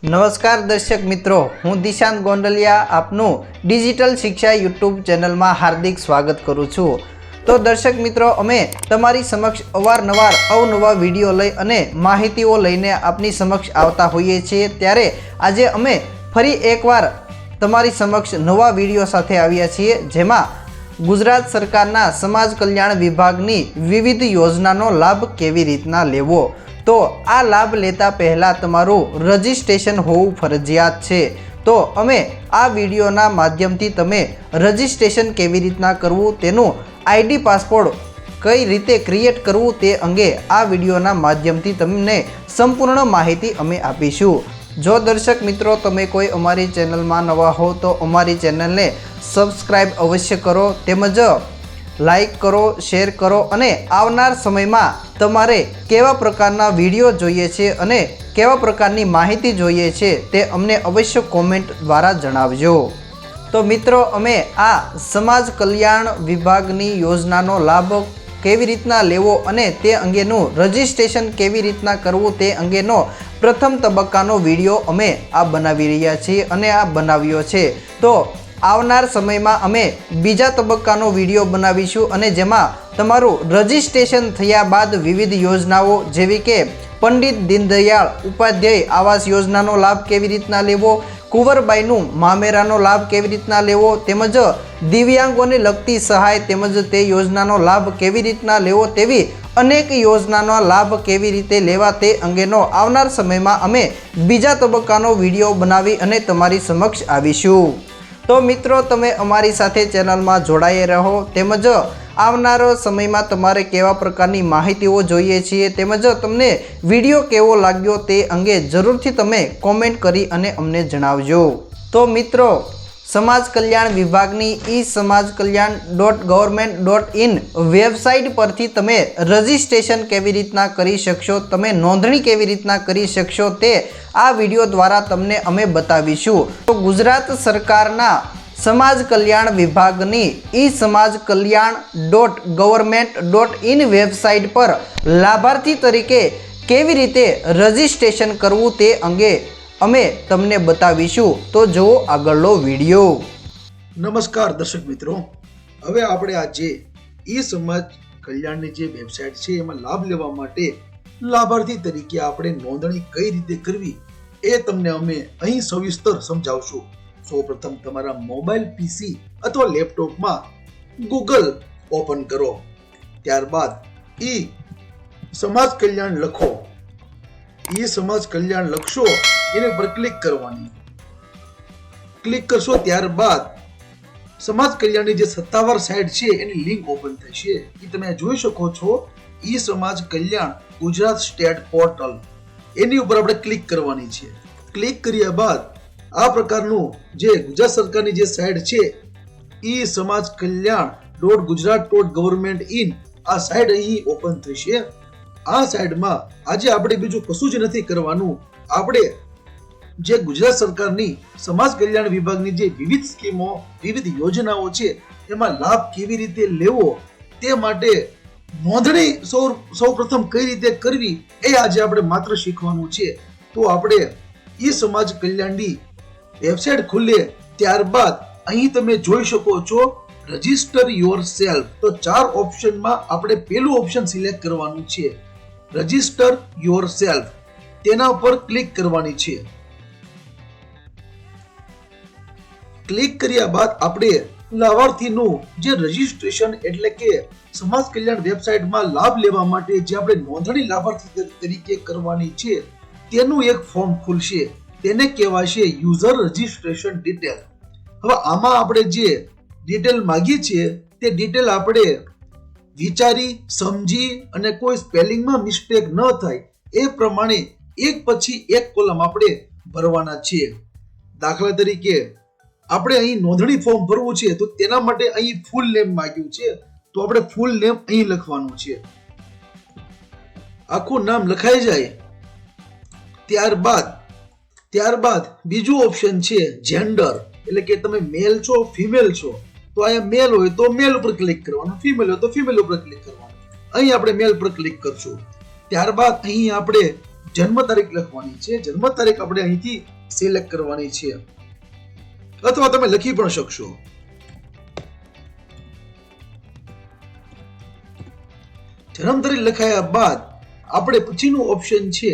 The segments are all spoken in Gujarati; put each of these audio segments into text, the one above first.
નમસ્કાર દર્શક મિત્રો, હું દિશાંત ગોંડલિયા આપનું ડિજિટલ શિક્ષા યુટ્યુબ ચેનલમાં હાર્દિક સ્વાગત કરું છું। તો દર્શક મિત્રો, અમે તમારી સમક્ષ અવારનવાર અવનવા વિડીયો લઈ અને માહિતીઓ લઈને આપની સમક્ષ આવતા હોઈએ છીએ। ત્યારે આજે અમે ફરી એકવાર તમારી સમક્ષ નવા વિડીયો સાથે આવ્યા છીએ, જેમાં ગુજરાત સરકારના સમાજ કલ્યાણ વિભાગની વિવિધ યોજનાનો લાભ કેવી રીતના લેવો। તો આ લાભ લેતા પહેલાં તમારું રજિસ્ટ્રેશન હોવું ફરજિયાત છે। તો અમે આ વિડીયોના માધ્યમથી તમે રજિસ્ટ્રેશન કેવી રીતના કરવું, તેનું આઈડી પાસપોર્ટ કઈ રીતે ક્રિએટ કરવું તે અંગે આ વિડીયોના માધ્યમથી તમને સંપૂર્ણ માહિતી અમે આપીશું। જો દર્શક મિત્રો તમે કોઈ અમારી ચેનલમાં નવા હો તો અમારી ચેનલને સબસ્ક્રાઈબ અવશ્ય કરો, તેમજ લાઈક કરો, શેર કરો અને આવનાર સમયમાં તમારે કેવા પ્રકારના વિડીયો જોઈએ છે અને કેવા પ્રકારની માહિતી જોઈએ છે તે અમને અવશ્ય કોમેન્ટ દ્વારા જણાવજો। તો મિત્રો, અમે આ સમાજ કલ્યાણ વિભાગની યોજનાનો લાભ કેવી રીતના લેવો અને તે અંગેનું રજિસ્ટ્રેશન કેવી રીતના કરવું તે અંગેનો પ્રથમ તબક્કાનો વિડીયો અમે આ બનાવી રહ્યા છીએ અને આ બનાવ્યો છે। તો આવનાર સમયમાં અમે બીજા તબક્કાનો વિડીયો બનાવીશું અને જેમાં તમારું રજિસ્ટ્રેશન થયા બાદ વિવિધ યોજનાઓ જેવી કે પંડિત દીનદયાળ ઉપાધ્યાય આવાસ યોજનાનો લાભ કેવી રીતના લેવો, કુંવરબાઈનું મામેરાનો લાભ કેવી રીતના લેવો, તેમજ દિવ્યાંગોને લગતી સહાય તેમજ તે યોજનાનો લાભ કેવી રીતના લેવો, તેવી અનેક યોજનાનો લાભ કેવી રીતે લેવા તે અંગેનો આવનાર સમયમાં અમે બીજા તબક્કાનો વિડીયો બનાવી અને તમારી સમક્ષ આવીશું। તો મિત્રો, તમે અમારી સાથે ચેનલમાં જોડાઈ રહો, તેમજ આવનારો સમયમાં તમારે કેવા પ્રકારની માહિતીઓ જોઈએ છીએ તેમજ તમને વિડીયો કેવો લાગ્યો તે અંગે જરૂરથી તમે કોમેન્ટ કરી અને અમને જણાવજો। તો મિત્રો, સમાજ કલ્યાણ વિભાગની e-samajkalyan.government.in વેબસાઇટ પરથી તમે રજિસ્ટ્રેશન કેવી રીતના કરી શકશો, તમે નોંધણી કેવી રીતના કરી શકશો તે આ વિડીયો દ્વારા તમને અમે બતાવીશું। તો ગુજરાત સરકારના સમાજ કલ્યાણ વિભાગની e-samajkalyan.government.in વેબસાઇટ પર લાભાર્થી તરીકે કેવી રીતે રજિસ્ટ્રેશન કરવું તે અંગે અમે તમને બતાવીશું। તો જુઓ આગળનો વિડીયો। નમસ્કાર દર્શક મિત્રો, હવે આપણે આજે ઈ સમાજ કલ્યાણની જે વેબસાઇટ છે એમાં લાભ લેવા માટે લાભાર્થી તરીકે આપણે નોંધણી કઈ રીતે કરવી એ તમને અમે અહીં સવિસ્તર સમજાવશું। સૌપ્રથમ તમારા મોબાઈલ પીસી અથવા લેપટોપમાં ગૂગલ ઓપન કરો, ત્યારબાદ ઈ સમાજ કલ્યાણ લખો। ઈ સમાજ કલ્યાણ લખશો એની પર ક્લિક કરવાની, ક્લિક કરશો ત્યારબાદ સમાજ કલ્યાણની જે સત્તાવાર સાઇટ છે એની લિંક ઓપન થશે। એ તમે જોઈ શકો છો, ઈ સમાજ કલ્યાણ ગુજરાત સ્ટેટ પોર્ટલ, એની ઉપર આપણે ક્લિક કરવાની છે। ક્લિક કર્યા બાદ આ પ્રકારનું જે ગુજરાત સરકારની જે સાઇટ છે ઈ સમાજ કલ્યાણ.ગુજરાત.government.in આ સાઇટ અહીં ઓપન થશે। આ સાઇટમાં આજે આપણે બીજું કશું જ નથી કરવાનું, આપણે જે ગુજરાત સરકારની સમાજ કલ્યાણ વિભાગની જે વિવિધ સ્કીમો, વિવિધ યોજનાઓ છે એમાં લાભ કેવી રીતે લેવો તે માટે નોંધણી સૌ પ્રથમ કઈ રીતે કરવી એ આજે આપણે માત્ર શીખવાનું છે। તો આપણે ઈ સમાજ કલ્યાણની વેબસાઇટ ખુલે ત્યારબાદ અહીં તમે જોઈ શકો છો રજિસ્ટર યોર સેલ્ફ। તો 4 ઓપ્શનમાં આપણે પહેલું ઓપ્શન સિલેક્ટ કરવાનું છે, રજિસ્ટર યોર સેલ્ફ, તેના ઉપર ક્લિક કરવાની છે। ક્લિક કર્યા બાદ આપણે લાભાર્થીનું જે રજિસ્ટ્રેશન એટલે કે સમાજ કલ્યાણ વેબસાઇટમાં લાભ લેવા માટે જે આપણે નોંધણી લાભાર્થી તરીકે કરવાની છે તેનું એક ફોર્મ ખુલશે, તેને કહેવાશે યુઝર રજિસ્ટ્રેશન ડિટેલ। હવે આમાં આપણે જે ડિટેલ માંગી છે તે ડિટેલ આપણે વિચારી સમજી અને કોઈ સ્પેલિંગમાં મિસ્ટેક ન થાય એ પ્રમાણે એક પછી એક કોલમ આપણે ભરવાના છે। દાખલા તરીકે આપણે અહીં નોંધણી ફોર્મ ભરવું છે તો તેના માટે અહીં ફૂલ નેમ માંગ્યું છે, તો આપણે ફૂલ નેમ અહીં લખવાનું છે। આખું નામ લખાઈ જાય ત્યારબાદ બીજું ઓપ્શન છે જેન્ડર, એટલે કે તમે મેલ છો ફિમેલ છો, તો અહીંયા મેલ હોય તો મેલ ઉપર ક્લિક કરવાનું, ફિમેલ હોય તો ફિમેલ ઉપર ક્લિક કરવાનું। અહીં આપણે મેલ પર ક્લિક કરશું। ત્યારબાદ અહીં આપણે જન્મ તારીખ લખવાની છે. જન્મ તારીખ આપણે અહીંથી સિલેક્ટ કરવાની છે, અથવા તમે લખી પણ શકશો. જન્મ તારીખ લખાયા બાદ આપણે પછીનું ઓપ્શન છે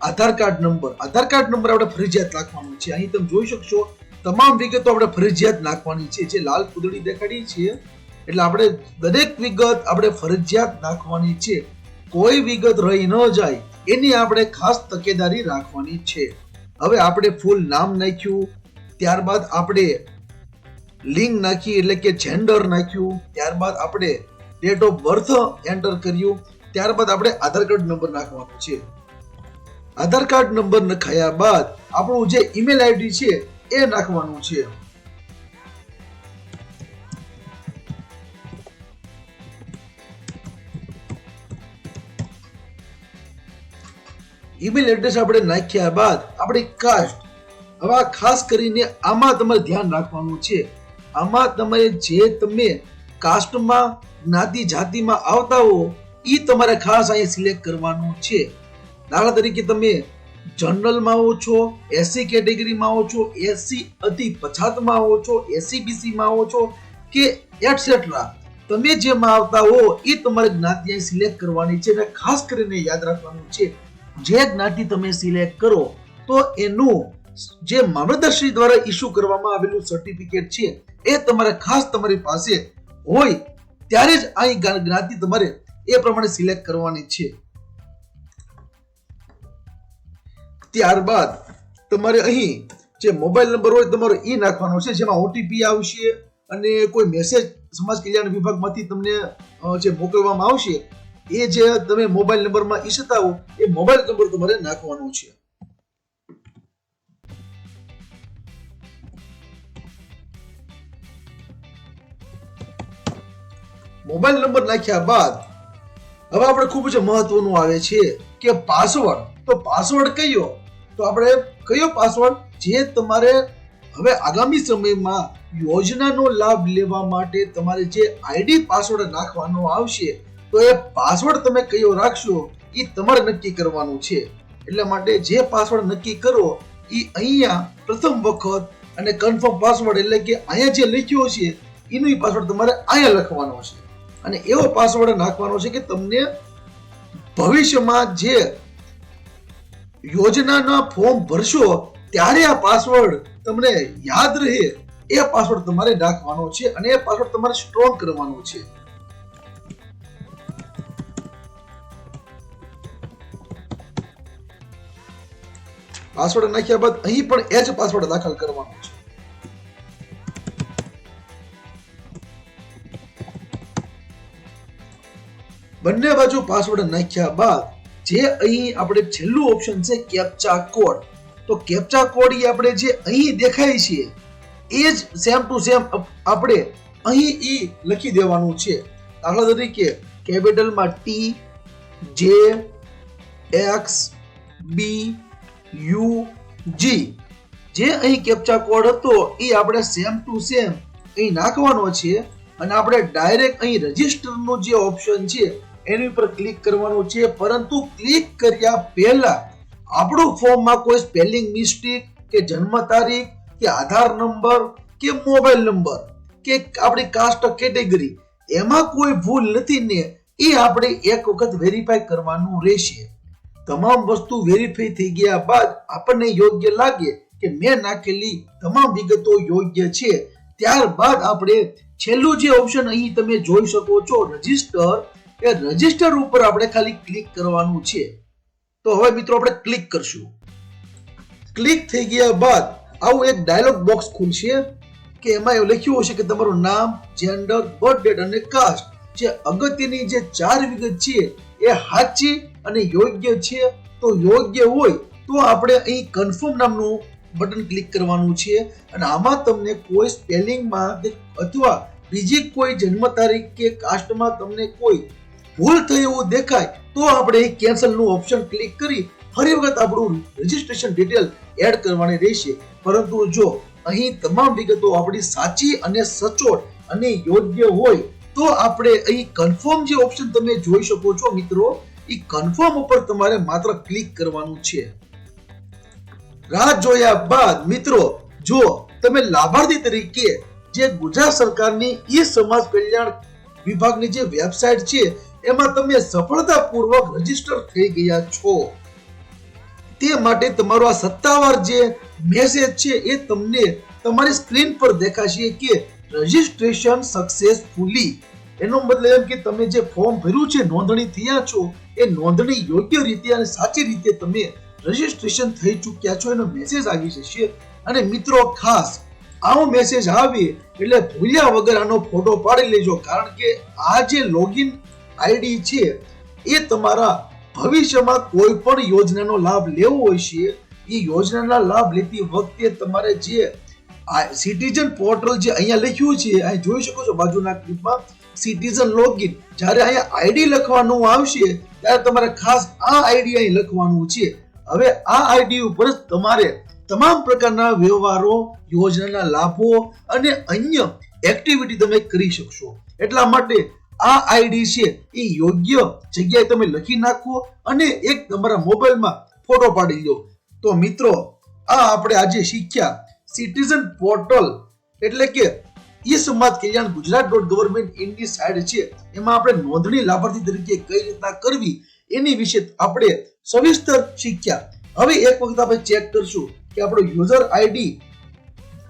આધાર કાર્ડ નંબર. આધાર કાર્ડ નંબર આપણે ફરજિયાત નાખવાનો છે. અહીં તમે જોઈ શકશો તમામ વિગતો આપણે ફરજિયાત નાખવાની છે. જે લાલ પૂતળી દેખાડી છે એટલે આપણે દરેક વિગત આપણે ફરજિયાત નાખવાની છે. કોઈ વિગત રહી ન જાય એની આપણે ખાસ તકેદારી રાખવાની છે. હવે આપણે ફૂલ નામ નાખ્યું, ત્યારબાદ આપણે લિંગ નાખી એટલે કે જેન્ડર નાખ્યું, ત્યારબાદ આપણે ડેટ ઓફ બર્થ એન્ટર કર્યું, ત્યારબાદ આપણે આધાર કાર્ડ નંબર નાખવાનો છે. આધાર કાર્ડ નંબર નખાયા બાદ આપણું જે ઈમેલ આઈડી છે એ નાખવાનું છે. ઈમેલ એડ્રેસ આપણે નાખ્યા બાદ આપણી કાસ્ટ. હવે ખાસ કરીને આમાં તમારે ધ્યાન રાખવાનું છે. આમાં તમારે જે તમે કાસ્ટમાં જ્ઞાતિ જાતિમાં આવતા હો એ તમારે ખાસ અહીં સિલેક્ટ કરવાનું છે. દાખલા તરીકે તમે જનરલમાં આવો છો, એસસી કેટેગરીમાં આવો છો, એસસી અતિ પછાતમાં આવો છો, એસસીબીસીમાં આવો છો કે એટસેટ્રા, તમે જેમાં આવતા હો એ તમારે જ્ઞાતિ અહીં સિલેક્ટ કરવાની છે. અને ખાસ કરીને યાદ રાખવાનું છે જે જ્ઞાતિ તમે સિલેક્ટ કરો તો એનું જે મામલતદારશ્રી દ્વારા ઇસ્યુ કરવામાં આવેલું સર્ટિફિકેટ છે એ તમારે ખાસ તમારી પાસે હોય ત્યારે જ અહીં જ્ઞાતિ તમારે એ પ્રમાણે સિલેક્ટ કરવાની છે. ત્યારબાદ તમારે અહીં જે મોબાઈલ નંબર હોય તમારો એ નાખવાનો છે, જેમાં ઓટીપી આવશે અને કોઈ મેસેજ સમાજ કલ્યાણ વિભાગમાંથી તમને જે મોકલવામાં આવશે એ જે તમે મોબાઈલ નંબરમાં ઈચ્છતા હો એ મોબાઈલ નંબર તમારે નાખવાનો છે. મોબાઈલ નંબર નાખ્યા બાદ હવે આપણે ખૂબ જ મહત્વનું આવે છે કે પાસવર્ડ. તો પાસવર્ડ કયો? તો આપણે કયો પાસવર્ડ જે તમારે હવે આગામી સમયમાં યોજનાનો લાભ લેવા માટે તમારે જે આઈડી પાસવર્ડ નાખવાનો આવશે તો એ પાસવર્ડ તમે કયો રાખશો એ તમારે નક્કી કરવાનું છે. એટલા માટે જે પાસવર્ડ નક્કી કરો એ અહીંયા પ્રથમ વખત અને કન્ફર્મ પાસવર્ડ એટલે કે અહીંયા જે લખ્યો છે એનો પાસવર્ડ તમારે અહીંયા લખવાનો છે. અને એવો પાસવર્ડ નાખવાનો છે કે તમને ભવિષ્યમાં જે યોજનાના ફોર્મ ભરશો ત્યારે આ પાસવર્ડ તમને યાદ રહે એ પાસવર્ડ તમારે નાખવાનો છે અને એ પાસવર્ડ તમારે સ્ટ્રોંગ કરવાનો છે. પાસવર્ડ નાખ્યા બાદ અહીં પણ એ જ પાસવર્ડ દાખલ કરવાનો છે. બંને બાજુ પાસવર્ડ નાખ્યા બાદ જે અહીં આપણે છેલ્લું ઓપ્શન છે કેપ્ચા કોડ. તો કેપ્ચા કોડ એ આપણે જે અહીં દેખાય છે એ જ સેમ ટુ સેમ આપણે અહીં ઈ લખી દેવાનું છે. દાખલા તરીકે કેપિટલમાં ટી જે એક્સ બી યુ જી જે અહીં કેપ્ચા કોડ હતો એ આપણે સેમ ટુ સેમ અહીં નાખવાનો છે અને આપણે ડાયરેક્ટ અહીં રજીસ્ટરનો જે ઓપ્શન છે એની ઉપર ક્લિક કરવાનું છે. પરંતુ ક્લિક કર્યા પહેલા આપણું ફોર્મમાં કોઈ સ્પેલિંગ મિસ્ટેક કે જન્મ તારીખ કે આધાર નંબર કે મોબાઈલ નંબર કે આપણી કાસ્ટ કેટેગરી એમાં કોઈ ભૂલ નથી ને એ આપણે એક વખત વેરીફાઈ કરવાનું રહેશે. તમામ વસ્તુ વેરીફાઈ થઈ ગયા બાદ આપણને યોગ્ય લાગે કે મેં નાખેલી તમામ વિગતો યોગ્ય છે ત્યારબાદ આપણે છેલ્લું જે ઓપ્શન અહીં તમે જોઈ શકો છો રજીસ્ટર, એ રજીસ્ટર ઉપર આપણે ખાલી ક્લિક કરવાનું છે. તો હવે મિત્રો આપણે ક્લિક કરશું. ક્લિક થઈ ગયા બાદ આવું એક ડાયલોગ બોક્સ ખુલશે કે એમાં એવું લખ્યું હશે કે તમારું નામ, જેન્ડર, બર્થ ડેટ અને કાસ્ટ જે અગત્યની જે 4 વિગત છે એ સાચી અને યોગ્ય છે. તો યોગ્ય હોય તો આપણે અહીં કન્ફર્મ નામનું બટન ક્લિક કરવાનું છે અને આમાં તમને કોઈ સ્પેલિંગમાં અથવા બીજી કોઈ જન્મ તારીખ કે કાસ્ટમાં તમને કોઈ ભૂલ થઈ એવું દેખાય તો આપણે કેન્સલ નું ઓપ્શન ક્લિક કરી ફરી વખત આપણું રજીસ્ટ્રેશન ડિટેલ એડ કરવાની રહેશે. પરંતુ જો અહીં તમામ વિગતો આપણી સાચી અને સચોટ અને યોગ્ય હોય તો આપણે અહીં કન્ફર્મ જે ઓપ્શન તમે જોઈ શકો છો મિત્રો એ કન્ફર્મ ઉપર તમારે માત્ર ક્લિક કરવાનું છે. રાહ જોયા બાદ મિત્રો જો તમે લાભાર્થી તરીકે જે ગુજરાત સરકારની ઈ સમાજ કલ્યાણ વિભાગની જે વેબસાઇટ છે એમાં તમે સફળતાપૂર્વક રજીસ્ટર થઈ ગયા છો, તે માટે તમારો આ સત્તાવાર જે મેસેજ છે એ તમને તમારી સ્ક્રીન પર દેખાશે કે રજીસ્ટ્રેશન સક્સેસફુલી. એનો મતલબ એમ કે તમે જે ફોર્મ ભર્યું છે, નોંધણી થયા છો, એ નોંધણી યોગ્ય રીતે અને સાચી રીતે તમે રજીસ્ટ્રેશન થઈ ચૂક્યા છો એનો મેસેજ આવી જશે. અને મિત્રો ખાસ આવો મેસેજ આવે એટલે ભૂલ્યા વગર આનો ફોટો પાડી લેજો, કારણ કે આ જે લોગિન આઈડી છે એ તમારા ભવિષ્યમાં કોઈ પણ યોજનાનો લાભ લેવો હોય છે, એ યોજનાના લાભ લેતી વખતે તમારે જે સિટીઝન પોર્ટલ જે અહીંયા લખ્યું છે, અહીં જોઈ શકો છો બાજુના ક્લિપમાં સિટીઝન લોગિન, જ્યારે અહીંયા આઈડી લખવાનું આવશે ત્યારે તમારે ખાસ આ આઈડી અહીં લખવાનું છે. હવે આ આઈડી ઉપર જ તમારે તમામ પ્રકારના વ્યવહારો, યોજનાના લાભો અને અન્ય એક્ટિવિટી તમે કરી શકશો. એટલા માટે આ આઈડી છે એ યોગ્ય જગ્યાએ તમે લખી નાખો અને એક તમારા મોબાઈલમાં ફોટો પાડી લો. તો મિત્રો આ આપણે આજે શીખ્યા સિટીઝન પોર્ટલ એટલે કે ઈ સમાજ કલ્યાણ gujarat.government.in ની સાઇટ છે, એમાં આપણે નોંધણી લાભાર્થી તરીકે કઈ રીતના કરવી એની વિશે આપણે સવિસ્તર શીખ્યા. હવે એક વખત આપણે ચેક કરશું કે આપણો યુઝર આઈડી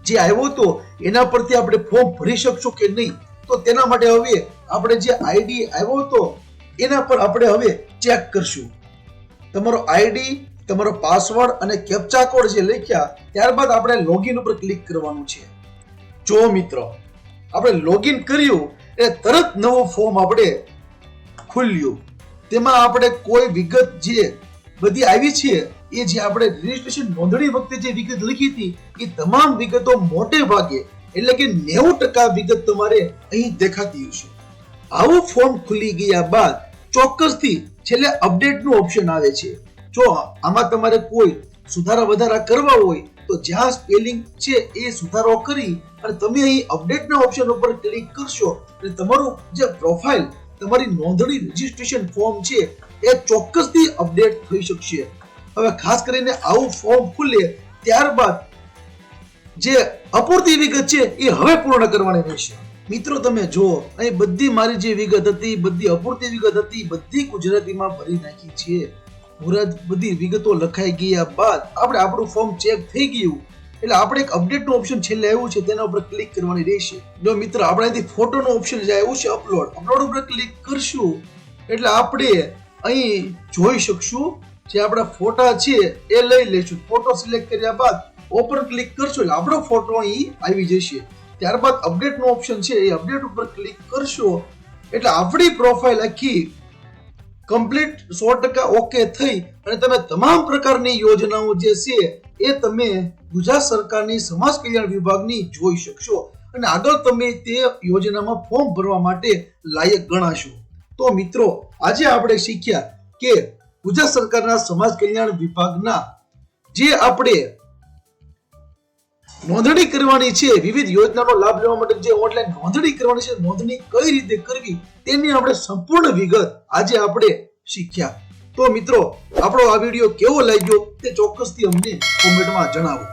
જે આવ્યો હતો એના પરથી આપણે ફોર્મ ભરી શકશું કે નહીં. તો તેના માટે હવે આપણે જે આઈડી આવ્યો હતો એના પર આપણે હવે ચેક કરશું. તમારો આઈડી, તમારો પાસવર્ડ અને કેપ્ચા કોડ જે લખ્યા ત્યારબાદ આપણે લોગિન ઉપર ક્લિક કરવાનું છે. જો મિત્રો આપણે લોગિન કર્યું એટલે તરત નવું ફોર્મ આપણે ખુલ્યું. તેમાં આપણે કોઈ વિગત જે બધી આવી છે એ જે આપણે રજીસ્ટ્રેશન નોંધણી વખતે જે વિગત લખી હતી એ તમામ વિગતો મોટે ભાગે એટલે કે 90% વિગત તમારે અહીં દેખાતી હશે. આવું ફોર્મ ખુલી ગયા બાદ ચોક્કસથી છેલ્લે અપડેટનું ઓપ્શન આવે છે. જો આમાં તમારે કોઈ સુધારા વધારા કરવા હોય તો જ્યાં સ્પેલિંગ છે એ સુધારો કરી અને તમે અહીં અપડેટના ઓપ્શન ઉપર ક્લિક કરશો એટલે તમારું જે પ્રોફાઇલ, તમારી નોંધણી રજીસ્ટ્રેશન ફોર્મ છે એ ચોક્કસથી અપડેટ થઈ શકશે. હવે ખાસ કરીને આવું ફોર્મ ખુલે ત્યારબાદ જે અપૂરતી વિગત છે એ હવે પૂર્ણ કરવાની રહેશે. મિત્રો તમે જો અહીં બધી મારી જે વિગત હતી, બધી અપૂરતી વિગત હતી, બધી ગુજરાતીમાં ભરી નાખી છે. બધી વિગતો લખાઈ ગયા બાદ આપણે આપણું ફોર્મ ચેક થઈ ગયું એટલે આપણે એક અપડેટનું ઓપ્શન છેલ્લે આવ્યું છે તેના ઉપર ક્લિક કરવાની રહેશે. જો મિત્ર આપણે અહીંથી ફોટોનો ઓપ્શન જે આવ્યું છે અપલોડ ઉપર ક્લિક કરશું એટલે આપણે અહીં જોઈ શકશું જે આપણા ફોટા છે એ લઈ લેશું. ફોટો સિલેક્ટ કર્યા બાદ ઓપન ક્લિક કરશો એટલે આપણો ફોટો અહીં આવી જશે. ત્યારબાદ અપડેટનો ઓપ્શન છે એ અપડેટ ઉપર ક્લિક કરશો એટલે આપણી પ્રોફાઇલ આખી કમ્પ્લીટ 100% ઓકે થઈ અને તમે તમામ પ્રકારની યોજનાઓ જે છે એ તમે ગુજરાત સરકારની સમાજ કલ્યાણ વિભાગની જોઈ શકશો અને આગળ તમે તે યોજનામાં ફોર્મ ભરવા માટે લાયક ગણાશો. તો મિત્રો આજે આપણે શીખ્યા કે ગુજરાત સરકારના સમાજ કલ્યાણ વિભાગના જે આપણે નોંધણી કરવાની છે, વિવિધ યોજનાનો લાભ લેવા માટે જે ઓનલાઈન નોંધણી કરવાની છે, નોંધણી કઈ રીતે કરવી તેની આપણે સંપૂર્ણ વિગત આજે આપણે શીખ્યા. તો મિત્રો આપણો આ વિડીયો કેવો લાગ્યો તે ચોક્કસથી અમને કોમેન્ટમાં જણાવો.